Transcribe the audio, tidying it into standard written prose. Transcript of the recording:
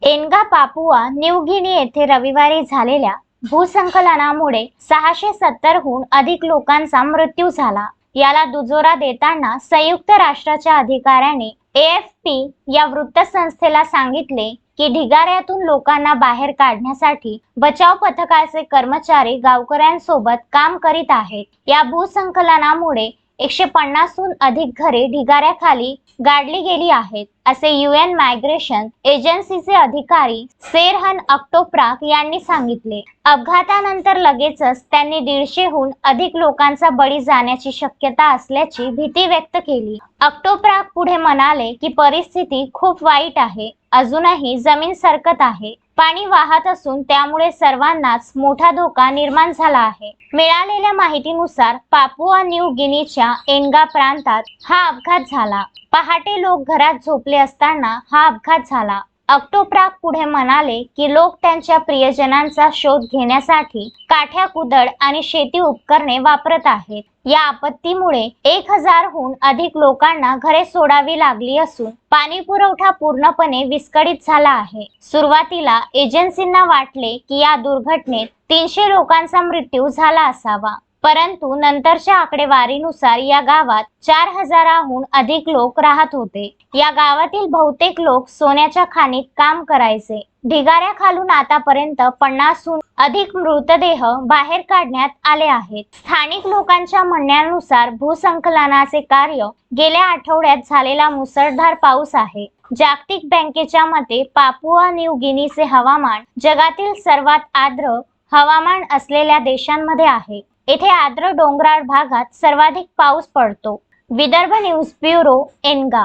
एन्गा Papua New Guinea येथे रविवारी झालेल्या भूसंकलनामुळे 670 हून अधिक लोकांचा मृत्यू झाला। याला दुजोरा देताना संयुक्त राष्ट्राच्या अधिकाऱ्याने AFP या वृत्तसंस्थेला सांगितले की ढिगाऱ्यातून लोकांना बाहेर काढण्यासाठी बचाव पथकाचे कर्मचारी गावकऱ्यांसोबत काम करीत आहेत। या भूसंकलनामुळे 150 हून अधिक घरे ढिगाऱ्याखाली गाडली गेली आहेत, असे UN मायग्रेशन एजन्सीचे अधिकारी सेरहन अक्टोप्राक यांनी सांगितले। अपघातानंतर लगेचच त्यांनी 150 हून अधिक लोकांचा बळी जाण्याची शक्यता असल्याची भीती व्यक्त केली। अक्टोप्राक पुढे म्हणाले की परिस्थिती खूप वाईट आहे, अजूनही जमीन सरकत आहे, पाणी वाहत असून त्यामुळे सर्वांनाच मोठा धोका निर्माण झाला आहे। मिळालेल्या माहितीनुसार पापुआ न्यू गिनीच्या एन्गा प्रांतात हा अपघात झाला। पहाटे लोक घरात झोपले असताना हा अपघात झाला। अक्टोप्राक पुढे म्हणाले की लोक त्यांच्या प्रियजनांचा शोध घेण्यासाठी काठ्या, कुदळ आणि शेती उपकरणे वापरत आहेत। या आपत्तीमुळे 1000 हून अधिक लोकांना घरे सोडावी लागली असून पाणी पुरवठा पूर्णपणे विस्कळीत झाला आहे। सुरुवातीला एजन्सींना वाटले की या दुर्घटनेत 300 लोकांचा मृत्यू झाला असावा, परंतु नंतरच्या आकडेवारीनुसार या गावात 4000 हून अधिक लोक राहत होते। या गावातील बहुतेक लोक सोन्याच्या खाणीत काम करायचे। ढिगाऱ्याखालून आतापर्यंत 50 हून अधिक मृतदेह बाहेर काढण्यात आले आहेत। स्थानिक लोकांच्या म्हणण्यानुसार भूसंकलनाचे कार्य गेल्या आठवड्यात झालेला मुसळधार पाऊस आहे। जागतिक बँकेच्या मते पापुआ न्यू गिनीचे हवामान जगातील सर्वात आर्द्र हवामान असलेल्या देशांमध्ये आहे। येथे आर्द्र डोंगराळ भागात सर्वाधिक पाऊस पडतो। Vidarbha news bureau, एन्गा।